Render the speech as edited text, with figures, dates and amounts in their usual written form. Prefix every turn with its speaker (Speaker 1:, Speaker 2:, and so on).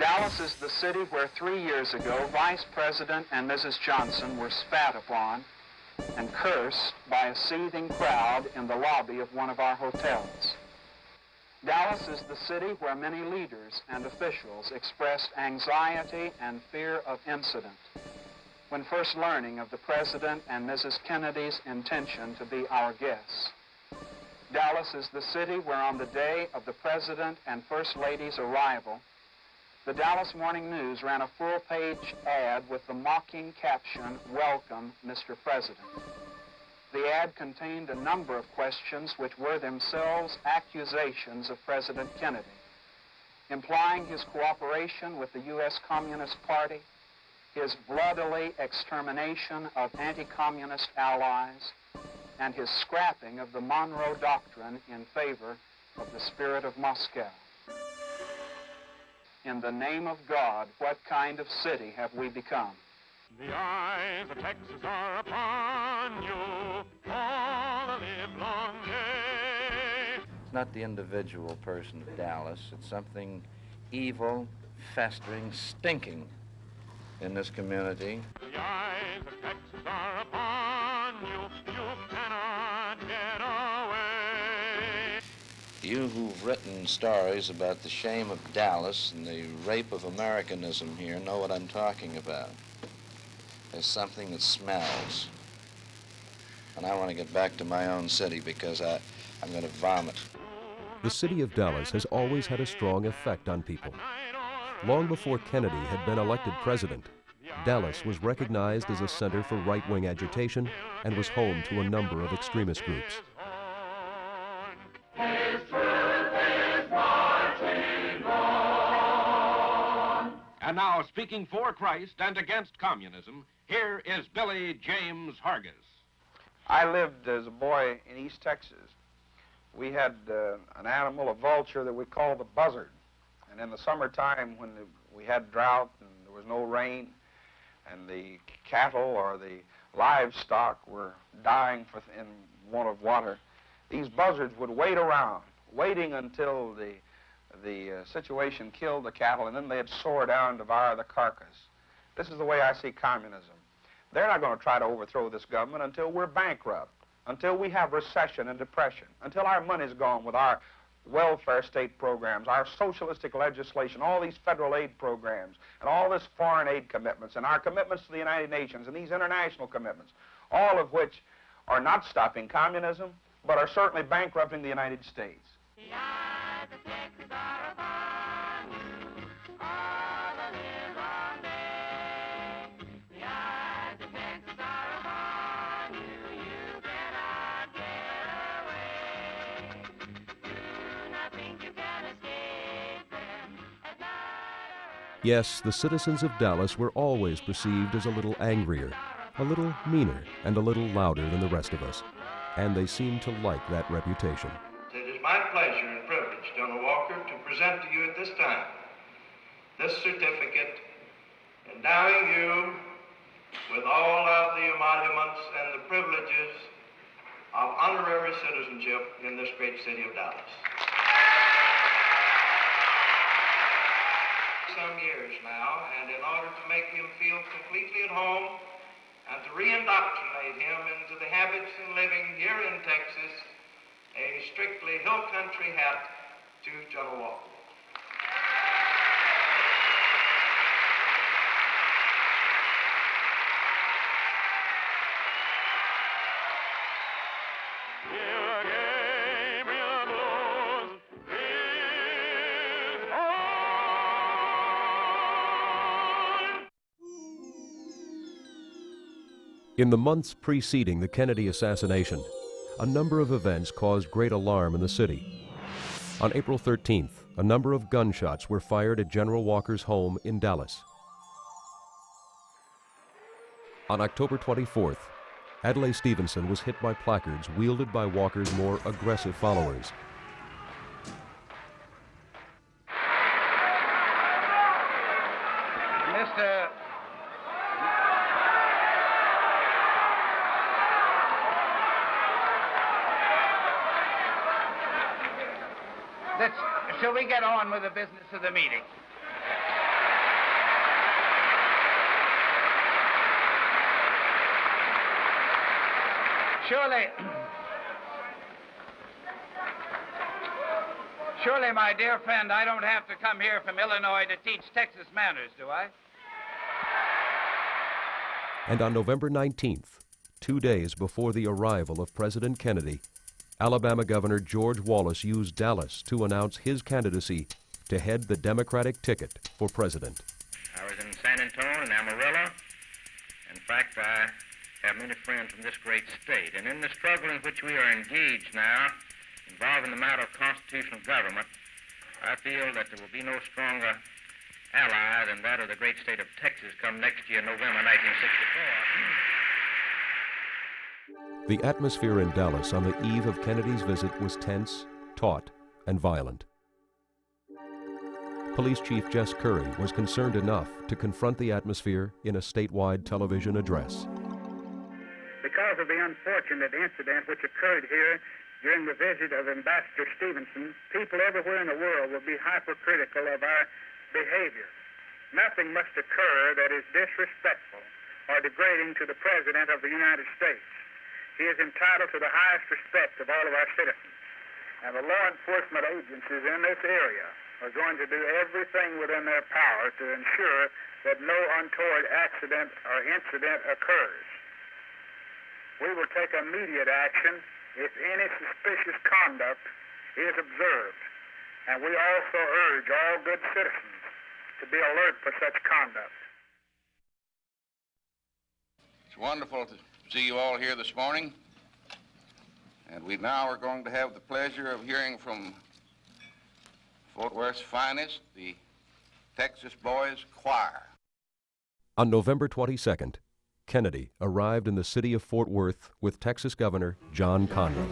Speaker 1: Dallas is the city where 3 years ago Vice President and Mrs. Johnson were spat upon and cursed by a seething crowd in the lobby of one of our hotels. Dallas is the city where many leaders and officials expressed anxiety and fear of incident when first learning of the President and Mrs. Kennedy's intention to be our guests. Dallas is the city where on the day of the President and First Lady's arrival, the Dallas Morning News ran a full-page ad with the mocking caption, "Welcome, Mr. President." The ad contained a number of questions which were themselves accusations of President Kennedy, implying his cooperation with the U.S. Communist Party, his bloodily extermination of anti-communist allies, and his scrapping of the Monroe Doctrine in favor of the spirit of Moscow. In the name of God, what kind of city have we become?
Speaker 2: The eyes of Texas are upon you all the livelong day.
Speaker 3: It's not the individual person of Dallas. It's something evil, festering, stinking in this community.
Speaker 2: The eyes of Texas are upon you. You cannot get away.
Speaker 3: You who've written stories about the shame of Dallas and the rape of Americanism here know what I'm talking about. There's something that smells. And I want to get back to my own city because I'm going to vomit.
Speaker 4: The city of Dallas has always had a strong effect on people. Long before Kennedy had been elected president, Dallas was recognized as a center for right-wing agitation and was home to a number of extremist groups.
Speaker 5: And now, speaking for Christ and against communism, here is Billy James Hargis.
Speaker 6: I lived as a boy in East Texas. We had an animal, a vulture that we called the buzzard. And in the summertime when we had drought and there was no rain and the cattle or the livestock were dying in want of water, these buzzards would wait around, waiting until the situation killed the cattle, and then they'd soar down and devour the carcass. This is the way I see communism. They're not going to try to overthrow this government until we're bankrupt, until we have recession and depression, until our money's gone with our welfare state programs, our socialistic legislation, all these federal aid programs, and all this foreign aid commitments, and our commitments to the United Nations, and these international commitments, all of which are not stopping communism, but are certainly bankrupting the United States.
Speaker 4: Yes, the citizens of Dallas were always perceived as a little angrier, a little meaner, and a little louder than the rest of us. And they seemed to like that reputation.
Speaker 7: It is my pleasure and privilege, General Walker, to present to you at this time this certificate endowing you with all of the emoluments and the privileges of honorary citizenship in this great city of Dallas. Some years now, and in order to make him feel completely at home and to re-indoctrinate him into the habits of living here in Texas, a strictly hill country hat to General Walker.
Speaker 4: In the months preceding the Kennedy assassination, a number of events caused great alarm in the city. On April 13th, a number of gunshots were fired at General Walker's home in Dallas. On October 24th, Adlai Stevenson was hit by placards wielded by Walker's more aggressive followers.
Speaker 8: Shall we get on with the business of the meeting? Surely, my dear friend, I don't have to come here from Illinois to teach Texas manners, do I?
Speaker 4: And on November 19th, 2 days before the arrival of President Kennedy, Alabama Governor George Wallace used Dallas to announce his candidacy to head the Democratic ticket for president.
Speaker 9: I was in San Antonio and Amarillo. In fact, I have many friends from this great state. And in the struggle in which we are engaged now, involving the matter of constitutional government, I feel that there will be no stronger ally than that of the great state of Texas come next year, November 1964.
Speaker 4: The atmosphere in Dallas on the eve of Kennedy's visit was tense, taut, and violent. Police Chief Jess Curry was concerned enough to confront the atmosphere in a statewide television address.
Speaker 10: Because of the unfortunate incident which occurred here during the visit of Ambassador Stevenson, people everywhere in the world will be hypercritical of our behavior. Nothing must occur that is disrespectful or degrading to the President of the United States. He is entitled to the highest respect of all of our citizens. And the law enforcement agencies in this area are going to do everything within their power to ensure that no untoward accident or incident occurs. We will take immediate action if any suspicious conduct is observed, and we also urge all good citizens to be alert for such conduct.
Speaker 11: It's wonderful to see you all here this morning, and we now are going to have the pleasure of hearing from Fort Worth's finest, the Texas Boys Choir.
Speaker 4: On November 22nd, Kennedy arrived in the city of Fort Worth with Texas Governor John Conway.